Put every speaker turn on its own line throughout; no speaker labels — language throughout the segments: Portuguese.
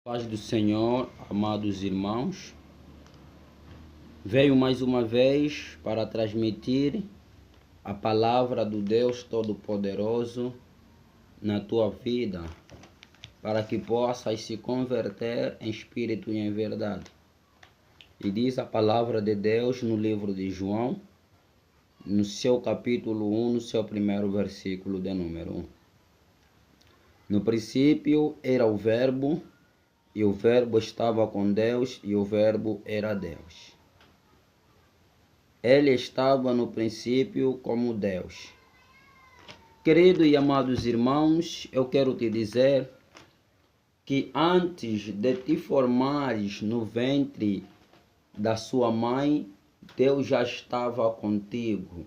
Paz do Senhor, amados irmãos, veio mais uma vez para transmitir a palavra do Deus Todo-Poderoso na tua vida, para que possas se converter em espírito e em verdade. E diz a palavra de Deus no livro de João, no seu capítulo 1, no seu primeiro versículo de número 1. No princípio era o Verbo, e o Verbo estava com Deus, e o Verbo era Deus. Ele estava no princípio como Deus. Queridos e amados irmãos, eu quero te dizer que antes de te formares no ventre da sua mãe, Deus já estava contigo.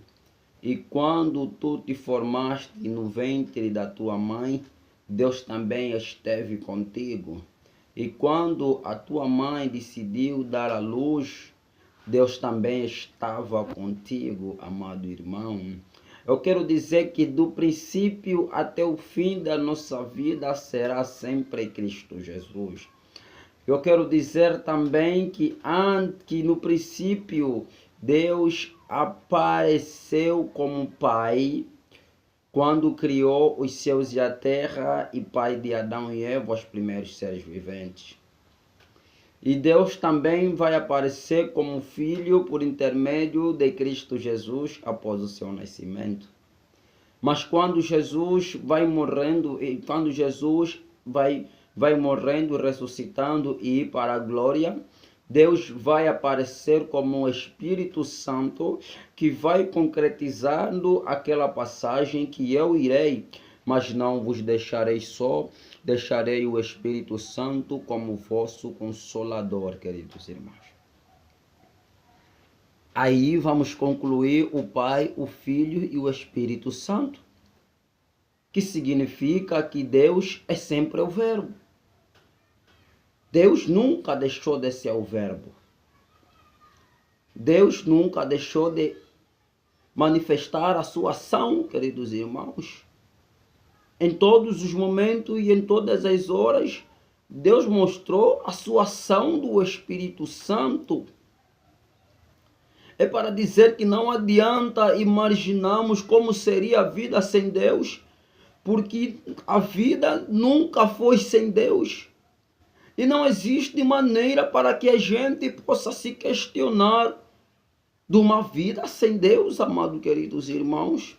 E quando tu te formaste no ventre da tua mãe, Deus também esteve contigo. E quando a tua mãe decidiu dar à luz, Deus também estava contigo, amado irmão. Eu quero dizer que do princípio até o fim da nossa vida será sempre Cristo Jesus. Eu quero dizer também que no princípio Deus apareceu como Pai, quando criou os céus e a terra, e Pai de Adão e Eva, os primeiros seres viventes. E Deus também vai aparecer como Filho por intermédio de Cristo Jesus após o seu nascimento. Mas quando Jesus vai morrendo, e quando Jesus vai morrendo, ressuscitando e ir para a glória, Deus vai aparecer como o Espírito Santo, que vai concretizando aquela passagem que eu irei, mas não vos deixarei só, deixarei o Espírito Santo como vosso consolador, queridos irmãos. Aí vamos concluir o Pai, o Filho e o Espírito Santo, que significa que Deus é sempre o Verbo. Deus nunca deixou de ser o Verbo. Deus nunca deixou de manifestar a sua ação, queridos irmãos. Em todos os momentos e em todas as horas, Deus mostrou a sua ação do Espírito Santo. É para dizer que não adianta imaginarmos como seria a vida sem Deus, porque a vida nunca foi sem Deus. E não existe maneira para que a gente possa se questionar de uma vida sem Deus, amados queridos irmãos.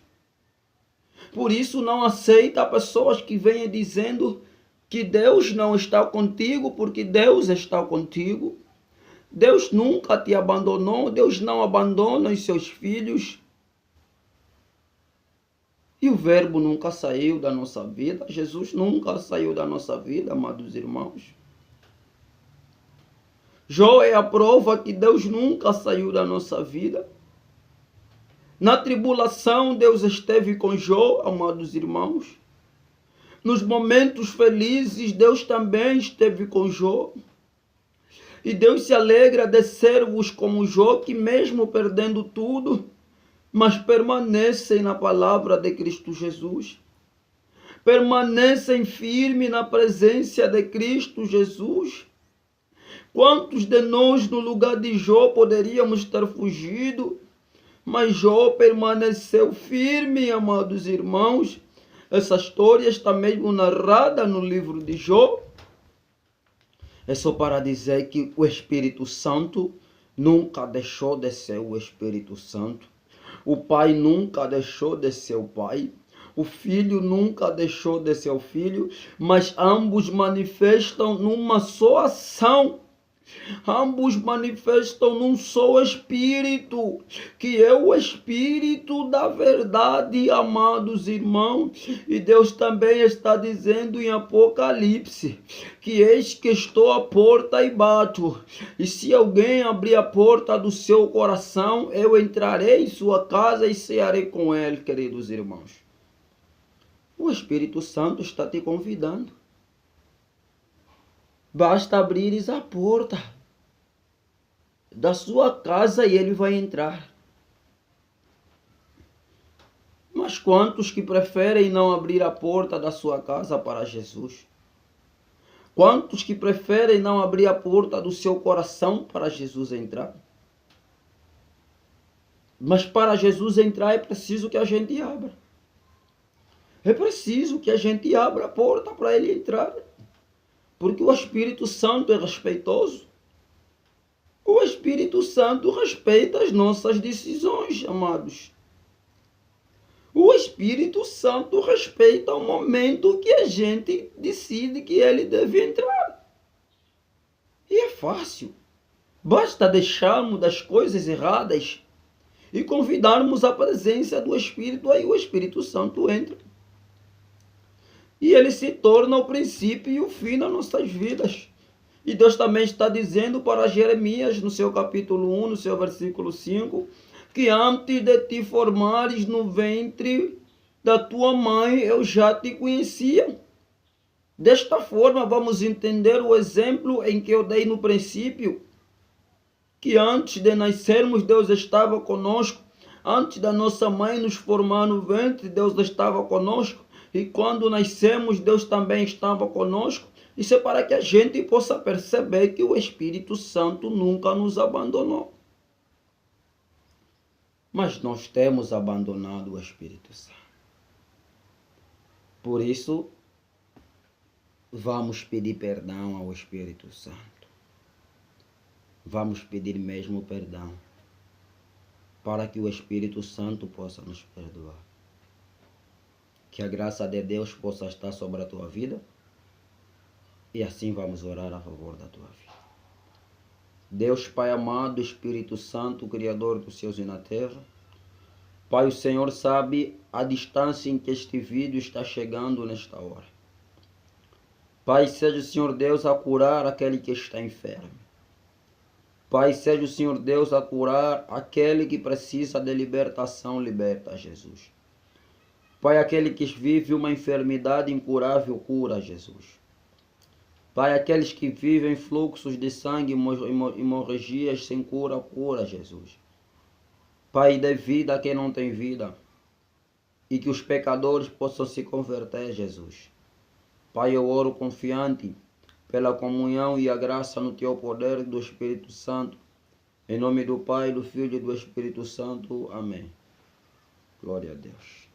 Por isso não aceita pessoas que venham dizendo que Deus não está contigo, porque Deus está contigo. Deus nunca te abandonou, Deus não abandona os seus filhos. E o Verbo nunca saiu da nossa vida, Jesus nunca saiu da nossa vida, amados irmãos. Jó é a prova que Deus nunca saiu da nossa vida. Na tribulação, Deus esteve com Jó, amados irmãos. Nos momentos felizes, Deus também esteve com Jó. E Deus se alegra de servos como Jó, que mesmo perdendo tudo, mas permanecem na palavra de Cristo Jesus. Permanecem firmes na presença de Cristo Jesus. Quantos de nós no lugar de Jó poderíamos ter fugido? Mas Jó permaneceu firme, amados irmãos. Essa história está mesmo narrada no livro de Jó. É só para dizer que o Espírito Santo nunca deixou de ser o Espírito Santo. O Pai nunca deixou de ser o Pai. O Filho nunca deixou de ser o Filho. Mas ambos manifestam numa só ação. Ambos manifestam num só Espírito, que é o Espírito da verdade, amados irmãos. E Deus também está dizendo em Apocalipse, que eis que estou à porta e bato. E se alguém abrir a porta do seu coração, eu entrarei em sua casa e cearei com ele, queridos irmãos. O Espírito Santo está te convidando. Basta abrires a porta da sua casa e ele vai entrar. Mas quantos que preferem não abrir a porta da sua casa para Jesus? Quantos que preferem não abrir a porta do seu coração para Jesus entrar? Mas para Jesus entrar é preciso que a gente abra. É preciso que a gente abra a porta para ele entrar. Porque o Espírito Santo é respeitoso. O Espírito Santo respeita as nossas decisões, amados. O Espírito Santo respeita o momento que a gente decide que ele deve entrar. E é fácil. Basta deixarmos das coisas erradas e convidarmos a presença do Espírito, aí o Espírito Santo entra. E ele se torna o princípio e o fim das nossas vidas. E Deus também está dizendo para Jeremias, no seu capítulo 1, no seu versículo 5, que antes de te formares no ventre da tua mãe, eu já te conhecia. Desta forma, vamos entender o exemplo em que eu dei no princípio, que antes de nascermos, Deus estava conosco. Antes da nossa mãe nos formar no ventre, Deus estava conosco. E quando nascemos, Deus também estava conosco. Isso é para que a gente possa perceber que o Espírito Santo nunca nos abandonou. Mas nós temos abandonado o Espírito Santo. Por isso, vamos pedir perdão ao Espírito Santo. Vamos pedir mesmo perdão, para que o Espírito Santo possa nos perdoar. Que a graça de Deus possa estar sobre a tua vida. E assim vamos orar a favor da tua vida. Deus Pai amado, Espírito Santo, Criador dos céus e na terra. Pai, o Senhor sabe a distância em que este vídeo está chegando nesta hora. Pai, seja o Senhor Deus a curar aquele que está enfermo. Pai, seja o Senhor Deus a curar aquele que precisa de libertação, liberta, Jesus. Pai, aquele que vive uma enfermidade incurável, cura, Jesus. Pai, aqueles que vivem fluxos de sangue, hemorragias sem cura, cura, Jesus. Pai, dê vida a quem não tem vida. E que os pecadores possam se converter, Jesus. Pai, eu oro confiante pela comunhão e a graça no teu poder do Espírito Santo. Em nome do Pai, do Filho e do Espírito Santo. Amém. Glória a Deus.